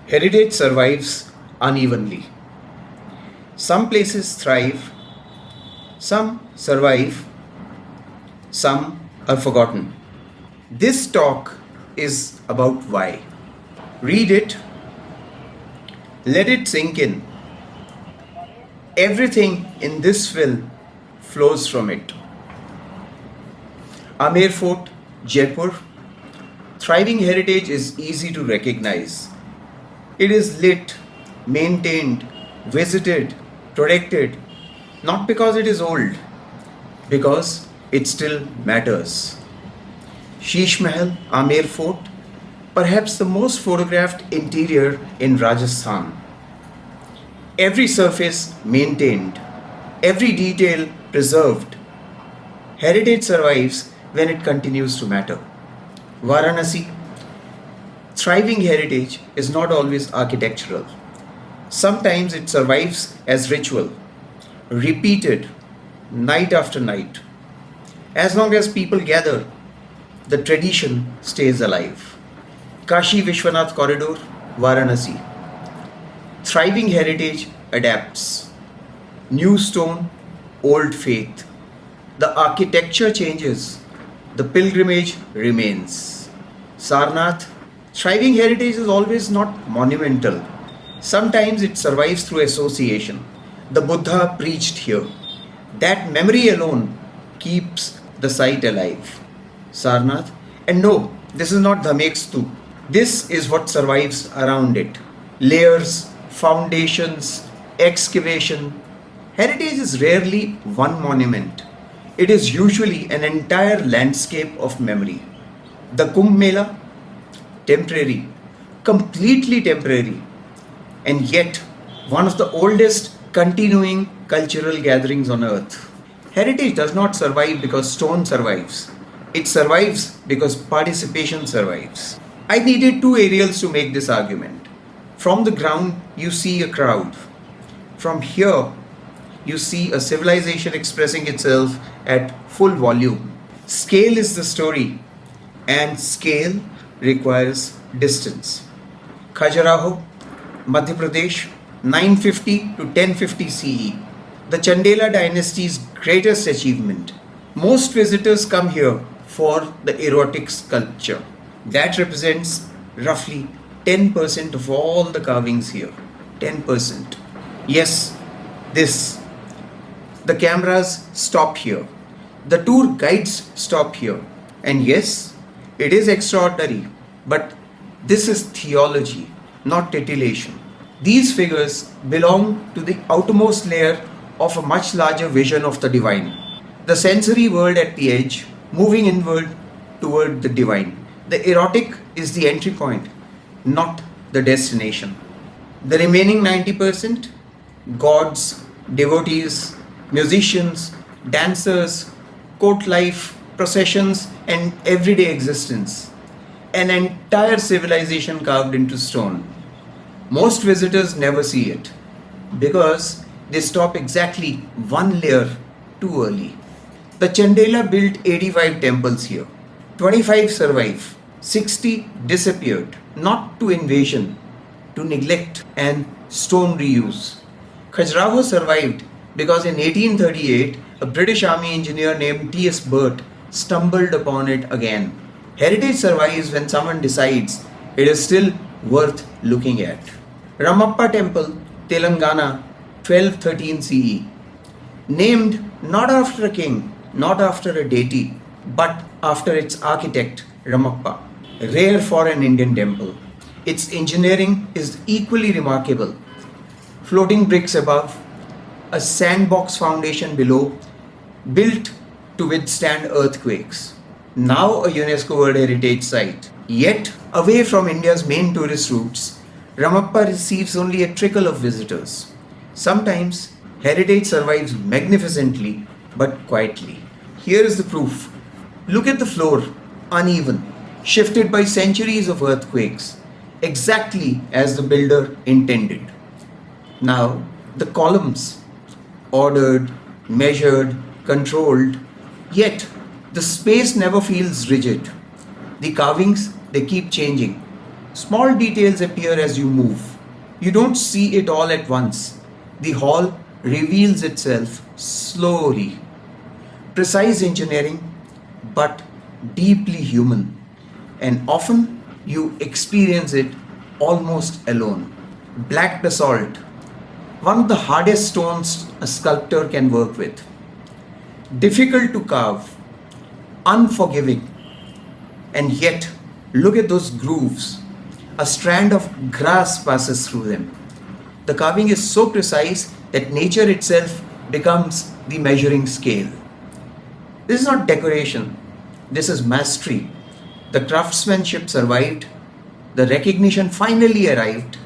Heritage survives unevenly. Some places thrive, some survive, some are forgotten. This talk is about why. Read it, let it sink in. Everything in this film flows from it. Amer Fort, Jaipur. Thriving heritage is easy to recognize. It is lit, maintained, visited, protected, not because it is old, because it still matters. Sheesh Mahal, Amer Fort, perhaps the most photographed interior in Rajasthan. Every surface maintained, every detail preserved. Heritage survives when it continues to matter. Varanasi, thriving heritage is not always architectural. Sometimes it survives as ritual, repeated night after night. As long as people gather, the tradition stays alive. Kashi Vishwanath Corridor, Varanasi. Thriving heritage adapts. New stone, old faith. The architecture changes, the pilgrimage remains. Sarnath, thriving heritage is always not monumental. Sometimes it survives through association. The Buddha preached here. That memory alone keeps the site alive. Sarnath, and no, this is not Dhamekstu. This is what survives around it. Layers, foundations, excavation. Heritage is rarely one monument. It is usually an entire landscape of memory. The Kumbh Mela, temporary, completely temporary, and yet one of the oldest continuing cultural gatherings on earth. Heritage does not survive because stone survives. It survives because participation survives. I needed two aerials to make this argument. From the ground, you see a crowd. From here, you see a civilization expressing itself at full volume. Scale is the story, and scale requires distance. Khajuraho, Madhya Pradesh, 950 to 1050 CE, the Chandela dynasty's greatest achievement. Most visitors come here for the erotic sculpture. That represents roughly 10% of all the carvings here. 10%. Yes, this. The cameras stop here. The tour guides stop here. And yes, it is extraordinary, but this is theology, not titillation. These figures belong to the outermost layer of a much larger vision of the divine. The sensory world at the edge, moving inward toward the divine. The erotic is the entry point, not the destination. The remaining 90%, gods, devotees, musicians, dancers, court life, processions, and everyday existence. An entire civilization carved into stone. Most visitors never see it because they stop exactly one layer too early. The Chandela built 85 temples here. 25 survive, 60 disappeared, not to invasion, to neglect and stone reuse. Khajuraho survived because in 1838, a British Army engineer named T.S. Burt stumbled upon it again. Heritage survives when someone decides it is still worth looking at. Ramappa Temple, Telangana, 1213 CE. Named not after a king, not after a deity, but after its architect, Ramappa. Rare for an Indian temple. Its engineering is equally remarkable. Floating bricks above, a sandbox foundation below, built to withstand earthquakes. Now a UNESCO World Heritage Site. Yet, away from India's main tourist routes, Ramappa receives only a trickle of visitors. Sometimes, heritage survives magnificently but quietly. Here is the proof. Look at the floor, uneven, shifted by centuries of earthquakes, exactly as the builder intended. Now, the columns, ordered, measured, controlled, yet the space never feels rigid. The carvings, they keep changing. Small details appear as you move. You don't see it all at once. The hall reveals itself slowly. Precise engineering, but deeply human. And often you experience it almost alone. Black basalt, one of the hardest stones a sculptor can work with. Difficult to carve, unforgiving, and yet look at those grooves. A strand of grass passes through them. The carving is so precise that nature itself becomes the measuring scale. This is not decoration, this is mastery. The craftsmanship survived, the recognition finally arrived,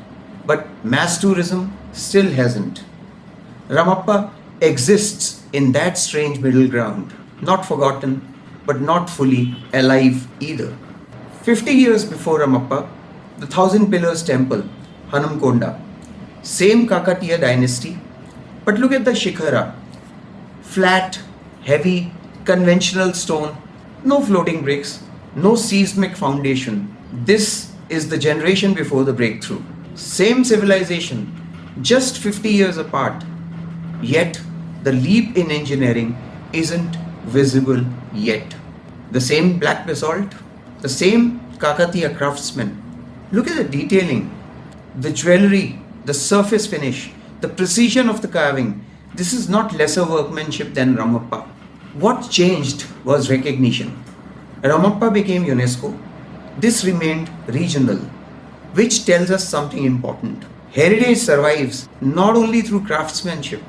but mass tourism still hasn't. Ramappa exists in that strange middle ground, not forgotten, but not fully alive either. 50 years before Ramappa, the Thousand Pillars Temple, Hanamkonda, same Kakatiya dynasty, but look at the Shikhara, flat, heavy, conventional stone, no floating bricks, no seismic foundation. This is the generation before the breakthrough. Same civilization, just 50 years apart, yet the leap in engineering isn't visible yet. The same black basalt, the same Kakatiya craftsmen. Look at the detailing, the jewelry, the surface finish, the precision of the carving. This is not lesser workmanship than Ramappa. What changed was recognition. Ramappa became UNESCO. This remained regional, which tells us something important. Heritage survives not only through craftsmanship,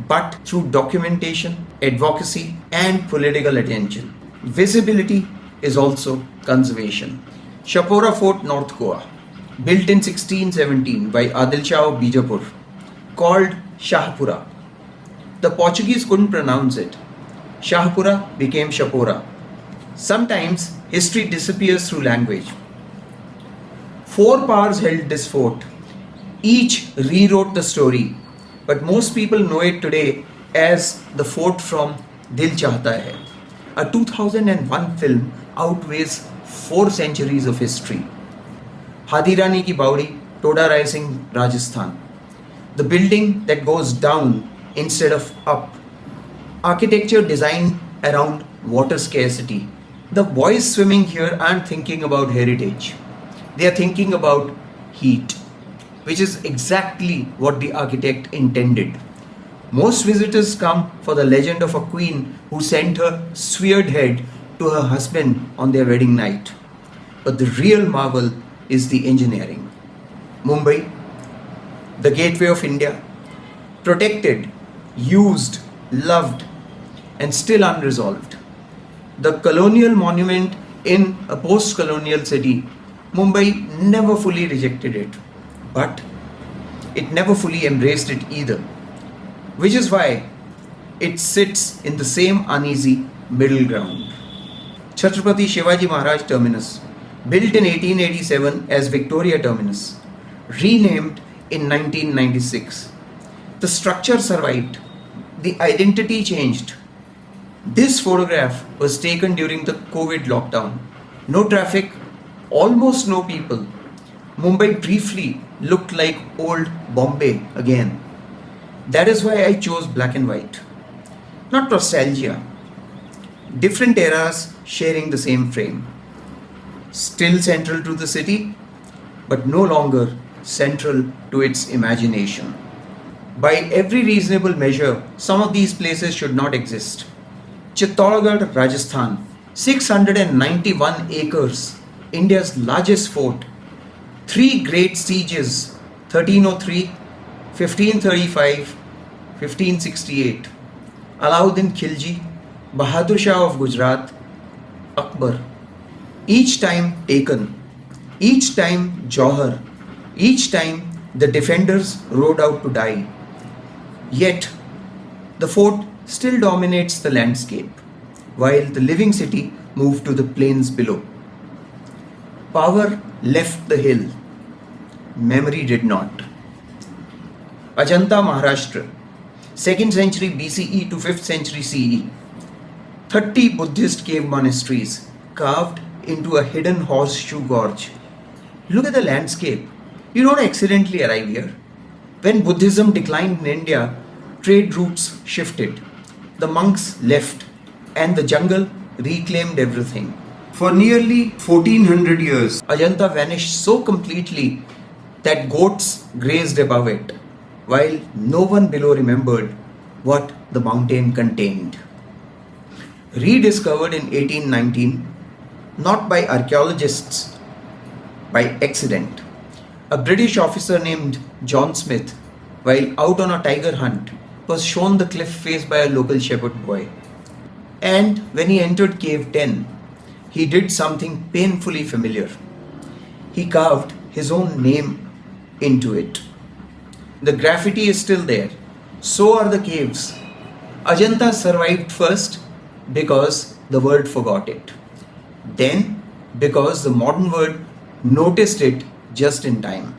but through documentation, advocacy, and political attention. Visibility is also conservation. Shapora Fort, North Goa, built in 1617 by Adil Shah of Bijapur, called Shahpura. The Portuguese couldn't pronounce it. Shahpura became Shapora. Sometimes history disappears through language. Four powers held this fort. Each rewrote the story, but most people know it today as the fort from Dil Chahta Hai. A 2001 film outweighs 4 centuries of history. Hadirani Ki Baudi, Toda Rai Singh, Rajasthan. The building that goes down instead of up. Architecture designed around water scarcity. The boys swimming here aren't thinking about heritage. They are thinking about heat, which is exactly what the architect intended. Most visitors come for the legend of a queen who sent her severed head to her husband on their wedding night. But the real marvel is the engineering. Mumbai, the gateway of India, protected, used, loved, and still unresolved. The colonial monument in a post-colonial city, Mumbai never fully rejected it, but it never fully embraced it either, which is why it sits in the same uneasy middle ground. Chhatrapati Shivaji Maharaj Terminus, built in 1887 as Victoria Terminus, renamed in 1996. The structure survived, the identity changed. This photograph was taken during the COVID lockdown. No traffic, almost no people. Mumbai briefly looked like old Bombay again. That is why I chose black and white. Not nostalgia. Different eras sharing the same frame. Still central to the city, but no longer central to its imagination. By every reasonable measure, some of these places should not exist. Chittorgarh, Rajasthan, 691 acres, India's largest fort, 3 great sieges, 1303, 1535, 1568, Alauddin Khilji, Bahadur Shah of Gujarat, Akbar. Each time taken, each time Johar, each time the defenders rode out to die. Yet, the fort still dominates the landscape, while the living city moved to the plains below. Power left the hill, memory did not. Ajanta, Maharashtra, 2nd century BCE to 5th century CE. 30 Buddhist cave monasteries carved into a hidden horseshoe gorge. Look at the landscape. You don't accidentally arrive here. When Buddhism declined in India, trade routes shifted. The monks left, and the jungle reclaimed everything. For nearly 1400 years, Ajanta vanished so completely that goats grazed above it, while no one below remembered what the mountain contained. Rediscovered in 1819, not by archaeologists, by accident. A British officer named John Smith, while out on a tiger hunt, was shown the cliff face by a local shepherd boy. And when he entered Cave 10, he did something painfully familiar. He carved his own name into it. The graffiti is still there. So are the caves. Ajanta survived first because the world forgot it. Then because the modern world noticed it just in time.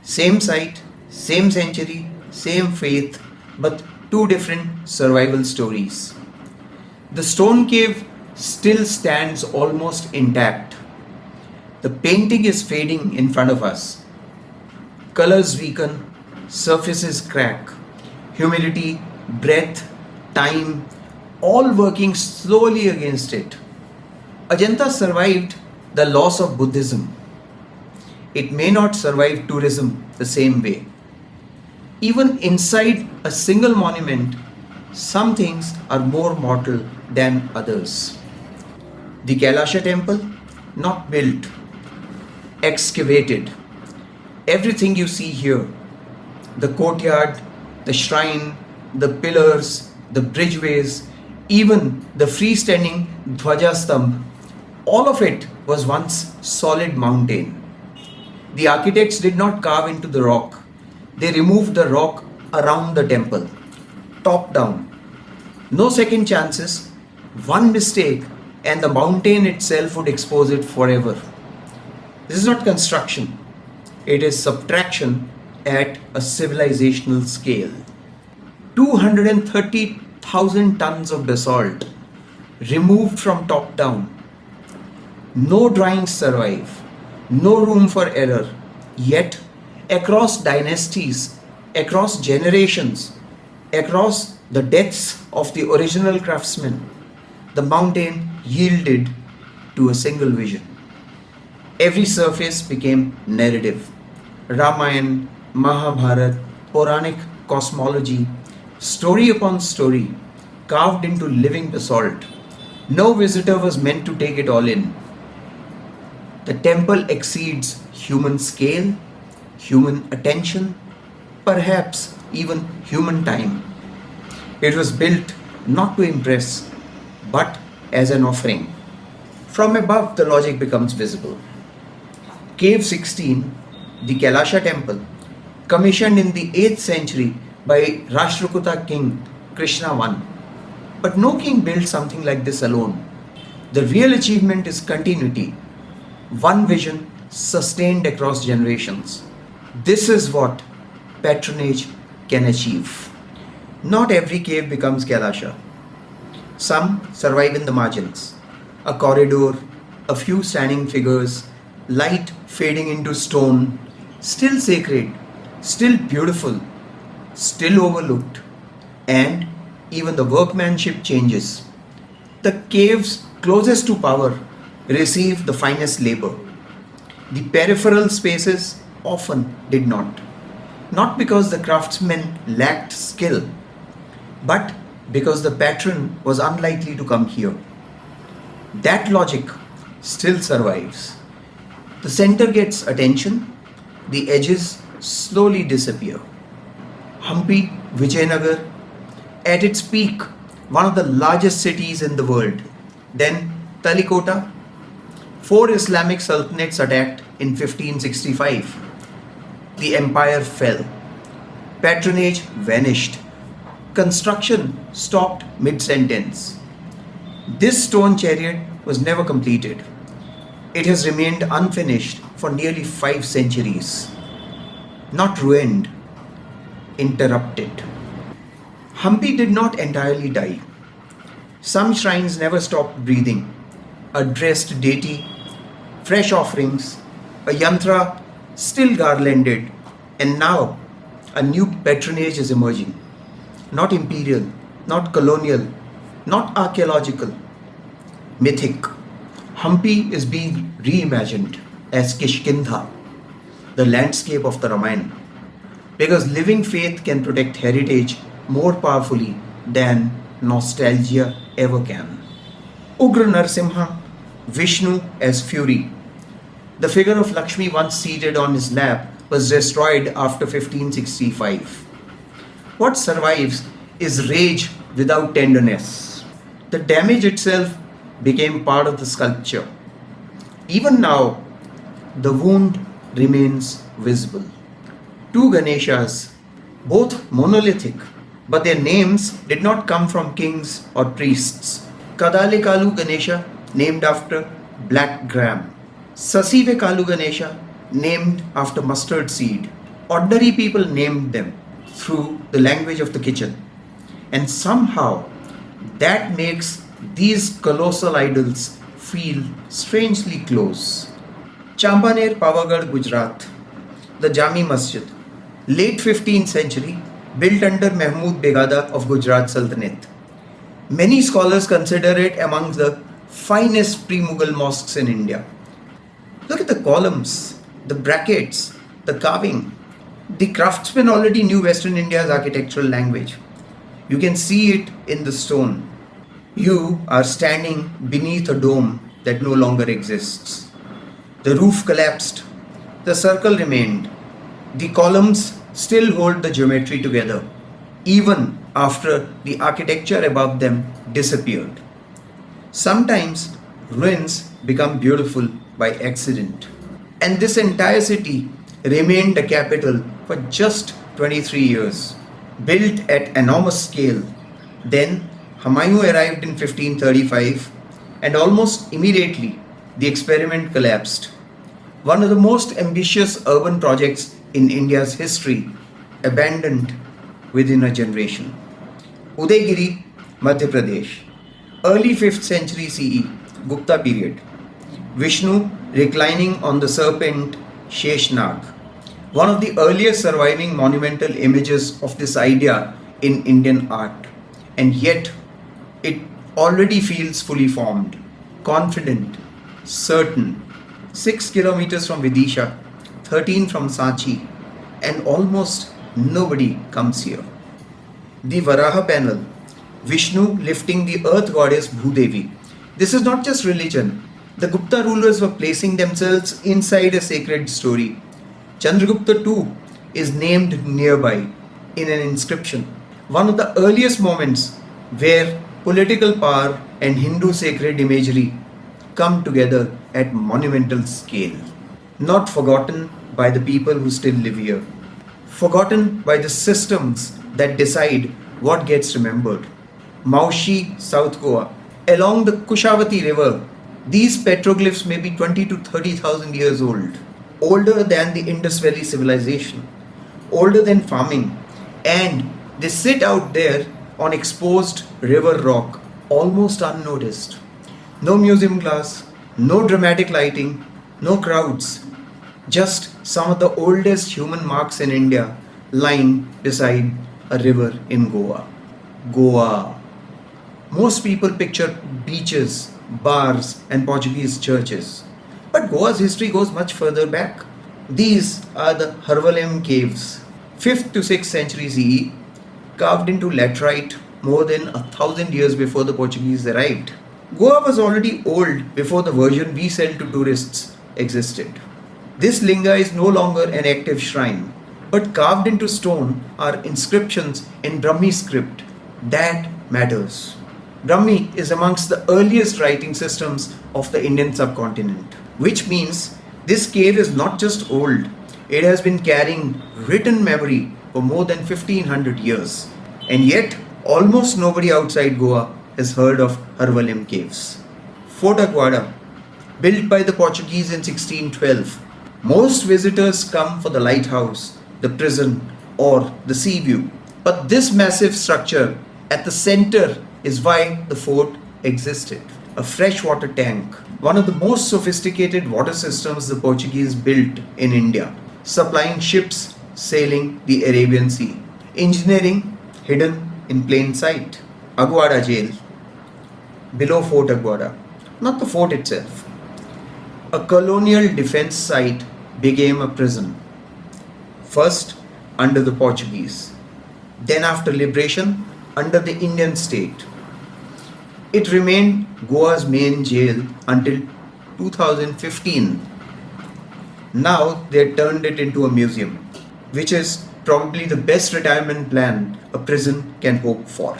Same site, same century, same faith, but two different survival stories. The stone cave still stands almost intact. The painting is fading in front of us. Colors weaken, surfaces crack. Humidity, breath, time, all working slowly against it. Ajanta survived the loss of Buddhism. It may not survive tourism the same way. Even inside a single monument, some things are more mortal than others. The Kailasha temple, not built, excavated. Everything you see here, the courtyard, the shrine, the pillars, the bridgeways, even the freestanding Dhwaja Stambh, all of it was once solid mountain. The architects did not carve into the rock. They removed the rock around the temple, top down. No second chances, one mistake, and the mountain itself would expose it forever. This is not construction, it is subtraction at a civilizational scale. 230,000 tons of basalt removed from top down. No drawings survive, no room for error. Yet, across dynasties, across generations, across the deaths of the original craftsmen, the mountain yielded to a single vision. Every surface became narrative. Ramayana, Mahabharata, Puranic cosmology, story upon story, carved into living basalt. No visitor was meant to take it all in. The temple exceeds human scale, human attention, perhaps even human time. It was built not to impress, but as an offering. From above, the logic becomes visible. Cave 16, the Kailasha temple, commissioned in the 8th century by Rashtrakuta king Krishna I. But no king built something like this alone. The real achievement is continuity. One vision sustained across generations. This is what patronage can achieve. Not every cave becomes Kailasha. Some survive in the margins. A corridor, a few standing figures, light fading into stone, still sacred, still beautiful, still overlooked. And even the workmanship changes. The caves closest to power receive the finest labor. The peripheral spaces often did not. Not because the craftsmen lacked skill, but because the patron was unlikely to come here. That logic still survives. The center gets attention, the edges slowly disappear. Hampi, Vijayanagar, at its peak, one of the largest cities in the world. Then Talikota, 4 Islamic sultanates attacked in 1565. The empire fell. Patronage vanished. Construction stopped mid-sentence. This stone chariot was never completed. It has remained unfinished for nearly 5 centuries. Not ruined, interrupted. Hampi did not entirely die. Some shrines never stopped breathing. A dressed deity, fresh offerings, a yantra still garlanded, and now a new patronage is emerging. Not imperial, not colonial, not archaeological, mythic. Hampi is being reimagined as Kishkindha, the landscape of the Ramayana, because living faith can protect heritage more powerfully than nostalgia ever can. Ugra Narsimha, Vishnu as fury. The figure of Lakshmi once seated on his lap was destroyed after 1565. What survives is rage without tenderness. The damage itself became part of the sculpture. Even now, the wound remains visible. Two Ganeshas, both monolithic, but their names did not come from kings or priests. Kadale Kalu Ganesha, named after black gram. Sasive Kalu Ganesha, named after mustard seed. Ordinary people named them through the language of the kitchen. And somehow, that makes these colossal idols feel strangely close. Champaner Pavagadh, Gujarat, the Jami Masjid, late 15th century, built under Mahmud Begada of Gujarat Sultanate. Many scholars consider it among the finest pre-Mughal mosques in India. Look at the columns, the brackets, the carving. The craftsmen already knew Western India's architectural language. You can see it in the stone. You are standing beneath a dome that no longer exists. The roof collapsed. The circle remained. The columns still hold the geometry together, even after the architecture above them disappeared. Sometimes ruins become beautiful by accident. And this entire city remained a capital for just 23 years, built at enormous scale. Then Humayun arrived in 1535, and almost immediately the experiment collapsed. One of the most ambitious urban projects in India's history, abandoned within a generation. Udaygiri, Madhya Pradesh, early 5th century CE, Gupta period. Vishnu reclining on the serpent Sheshnag, one of the earliest surviving monumental images of this idea in Indian art. And yet, it already feels fully formed, confident, certain. 6 kilometers from Vidisha, 13 from Sanchi, and almost nobody comes here. The Varaha panel, Vishnu lifting the earth goddess Bhudevi. This is not just religion. The Gupta rulers were placing themselves inside a sacred story. Chandragupta too is named nearby in an inscription. One of the earliest moments where political power and Hindu sacred imagery come together at monumental scale. Not forgotten by the people who still live here. Forgotten by the systems that decide what gets remembered. Maushi, South Goa. Along the Kushavati river, these petroglyphs may be 20 to 30,000 years old. Older than the Indus Valley civilization. Older than farming. And they sit out there on exposed river rock, almost unnoticed. No museum glass, no dramatic lighting, no crowds. Just some of the oldest human marks in India lying beside a river in Goa. Goa. Most people picture beaches, bars, and Portuguese churches. But Goa's history goes much further back. These are the Heartland caves, 5th to 6th century CE, carved into laterite more than 1,000 years before the Portuguese arrived. Goa was already old before the version we sell to tourists existed. This linga is no longer an active shrine, but carved into stone are inscriptions in Brahmi script. That matters. Brahmi is amongst the earliest writing systems of the Indian subcontinent, which means this cave is not just old, it has been carrying written memory for more than 1500 years. And yet, almost nobody outside Goa has heard of Heartland caves. Fort Aguada, built by the Portuguese in 1612. Most visitors come for the lighthouse, the prison, or the sea view. But this massive structure at the center is why the fort existed. a freshwater tank, one of the most sophisticated water systems the Portuguese built in India, supplying ships sailing the Arabian Sea. Engineering hidden in plain sight. Aguada Jail, below Fort Aguada, not the fort itself. A colonial defense site became a prison, first under the Portuguese, then after liberation under the Indian state. It remained Goa's main jail until 2015. Now they turned it into a museum, which is probably the best retirement plan a prison can hope for.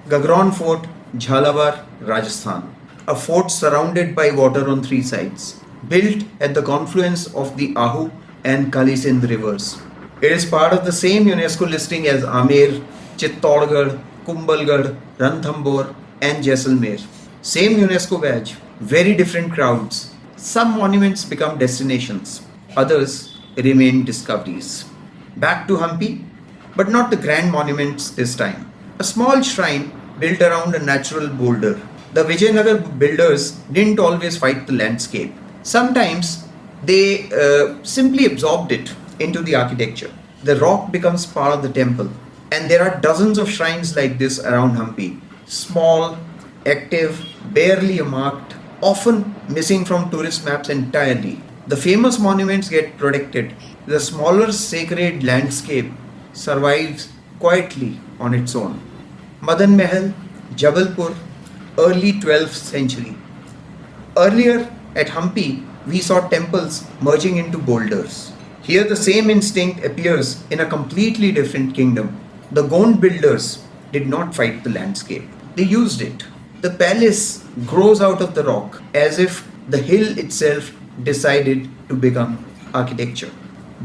Gagron Fort, Jhalawar, Rajasthan. A fort surrounded by water on three sides, built at the confluence of the Ahu and Kali Sindh rivers. It is part of the same UNESCO listing as Amer, Chittorgarh, Kumbhalgarh, Ranthambore and Jaisalmer. Same UNESCO badge, very different crowds. Some monuments become destinations, others remain discoveries. Back to Hampi, but not the grand monuments this time. A small shrine built around a natural boulder. The Vijayanagar builders didn't always fight the landscape. Sometimes they simply absorbed it into the architecture. The rock becomes part of the temple. And there are dozens of shrines like this around Hampi. Small, active, barely marked, often missing from tourist maps entirely. The famous monuments get protected. The smaller sacred landscape survives quietly on its own. Madan Mahal, Jabalpur, early 12th century. Earlier at Hampi, we saw temples merging into boulders. Here the same instinct appears in a completely different kingdom. The Gond builders did not fight the landscape. They used it. The palace grows out of the rock as if the hill itself decided to become architecture.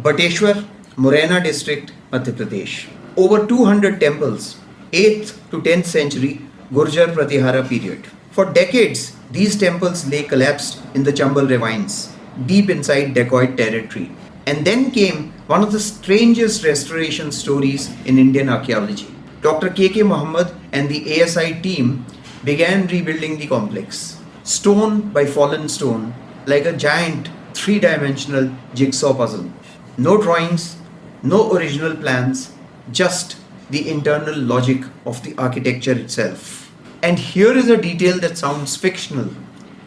Bateshwar, Morena district, Madhya Pradesh. Over 200 temples, 8th to 10th century Gurjar Pratihara period. For decades, these temples lay collapsed in the Chambal ravines, deep inside dacoit territory. And then came one of the strangest restoration stories in Indian archaeology. Dr. K.K. Muhammad and the ASI team began rebuilding the complex, stone by fallen stone, like a giant three-dimensional jigsaw puzzle. No drawings, no original plans, just the internal logic of the architecture itself. And here is a detail that sounds fictional,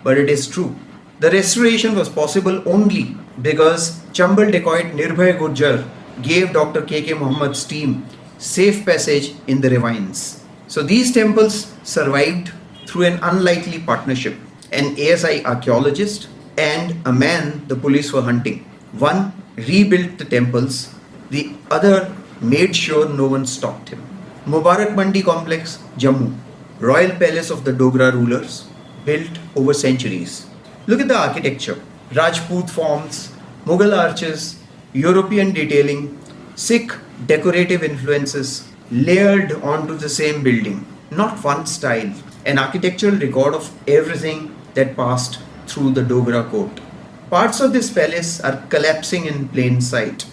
but it is true. The restoration was possible only because Chambal dacoit Nirbhay Gurjar gave Dr. K.K. Muhammad's team safe passage in the ravines. So these temples survived through an unlikely partnership. An ASI archaeologist and a man the police were hunting. One rebuilt the temples, the other made sure no one stopped him. Mubarak Mandi complex, Jammu, royal palace of the Dogra rulers, built over centuries. Look at the architecture. Rajput forms, Mughal arches, European detailing, Sikh decorative influences layered onto the same building. Not one style, an architectural record of everything that passed through the Dogra court. Parts of this palace are collapsing in plain sight.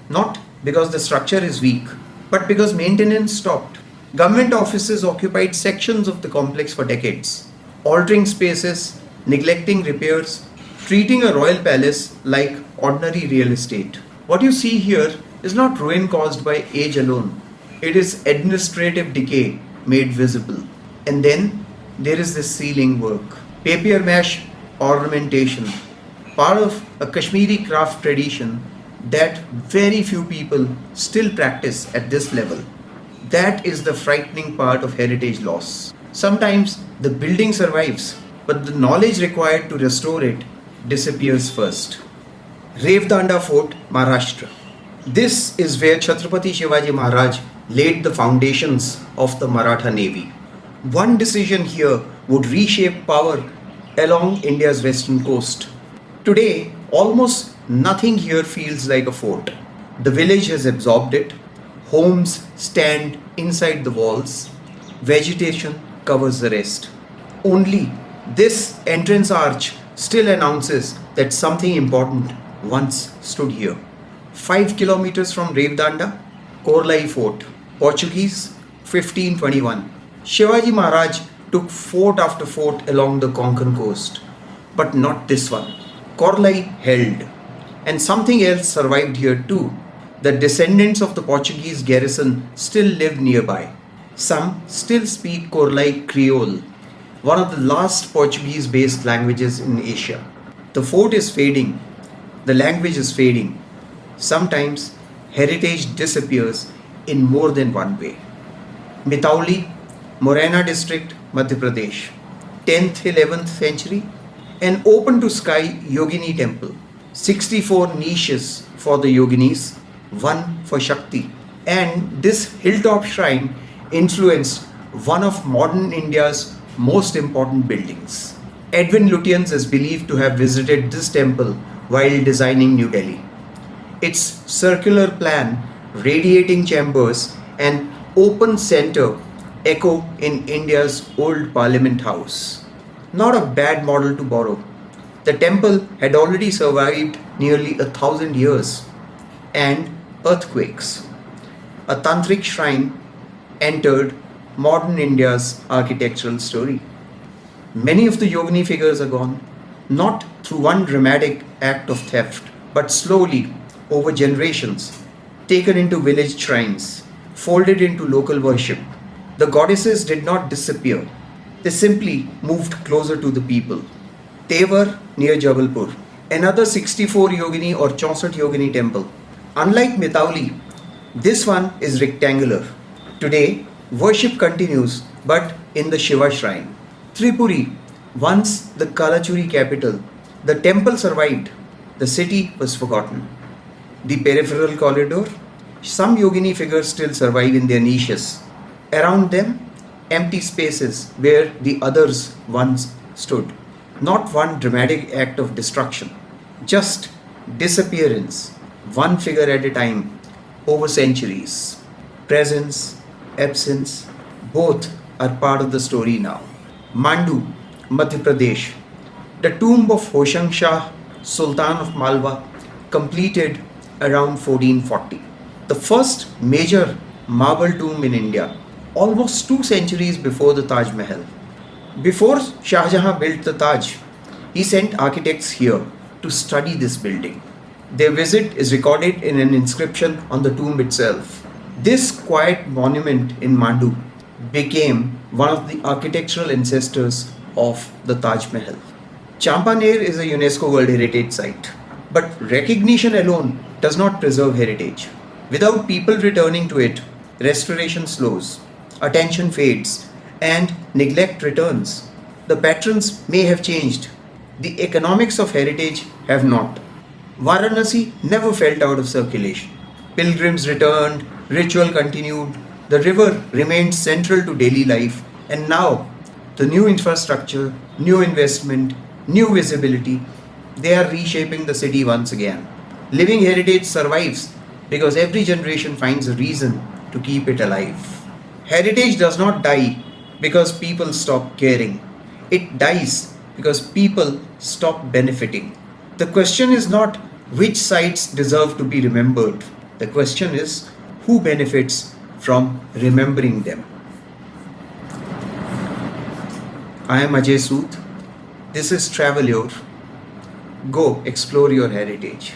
Not because the structure is weak, but because maintenance stopped. Government offices occupied sections of the complex for decades, altering spaces, neglecting repairs, treating a royal palace like ordinary real estate. What you see here is not ruin caused by age alone. It is administrative decay made visible. And then there is this ceiling work. Papier mache ornamentation, part of a Kashmiri craft tradition that very few people still practice at this level. That is the frightening part of heritage loss. Sometimes the building survives, but the knowledge required to restore it disappears first. Revdanda Fort, Maharashtra. This is where Chhatrapati Shivaji Maharaj laid the foundations of the Maratha Navy. One decision here would reshape power along India's western coast. Today, almost nothing here feels like a fort. The village has absorbed it. Homes stand inside the walls. Vegetation covers the rest. Only this entrance arch still announces that something important once stood here. 5 kilometers from Revdanda, Korlai Fort, Portuguese, 1521. Shivaji Maharaj took fort after fort along the Konkan coast, but not this one. Korlai held, and something else survived here too. The descendants of the Portuguese garrison still live nearby. Some still speak Korlai Creole, one of the last Portuguese based languages in Asia. The fort is fading, the language is fading. Sometimes heritage disappears in more than one way. Mitauli, Morena district, Madhya Pradesh, 10th 11th century, an open to sky Yogini temple, 64 niches for the Yoginis, one for Shakti. And this hilltop shrine influenced one of modern India's most important buildings. Edwin Lutyens is believed to have visited this temple while designing New Delhi. Its circular plan, radiating chambers, and open center echo in India's old Parliament House. Not a bad model to borrow. The temple had already survived nearly 1,000 years and earthquakes. A tantric shrine entered modern India's architectural story. Many of the Yogini figures are gone, not through one dramatic act of theft, but slowly, over generations, taken into village shrines, folded into local worship. The goddesses did not disappear, they simply moved closer to the people. Tevar near Jabalpur, another 64 Yogini or 64 Yogini temple. Unlike Mitauli, this one is rectangular. Today, worship continues, but in the Shiva shrine. Tripuri, once the Kalachuri capital, the temple survived, the city was forgotten. The peripheral corridor, some Yogini figures still survive in their niches. Around them, empty spaces where the others once stood. Not one dramatic act of destruction, just disappearance, one figure at a time, over centuries. Presence, absence, both are part of the story now. Mandu, Madhya Pradesh, the tomb of Hoshang Shah, Sultan of Malwa, completed around 1440. The first major marble tomb in India, almost 2 centuries before the Taj Mahal. Before Shah Jahan built the Taj, he sent architects here to study this building. Their visit is recorded in an inscription on the tomb itself. This quiet monument in Mandu became one of the architectural ancestors of the Taj Mahal. Champaner is a UNESCO World Heritage Site, but recognition alone does not preserve heritage. Without people returning to it, restoration slows, attention fades, and neglect returns. The patrons may have changed, the economics of heritage have not. Varanasi never felt out of circulation. Pilgrims returned, ritual continued, the river remained central to daily life, and now the new infrastructure, new investment, new visibility, they are reshaping the city once again. Living heritage survives because every generation finds a reason to keep it alive. Heritage does not die because people stop caring. It dies because people stop benefiting. The question is not which sites deserve to be remembered. The question is who benefits from remembering them. I am Ajay Sood. This is Travel Your. Go explore your heritage.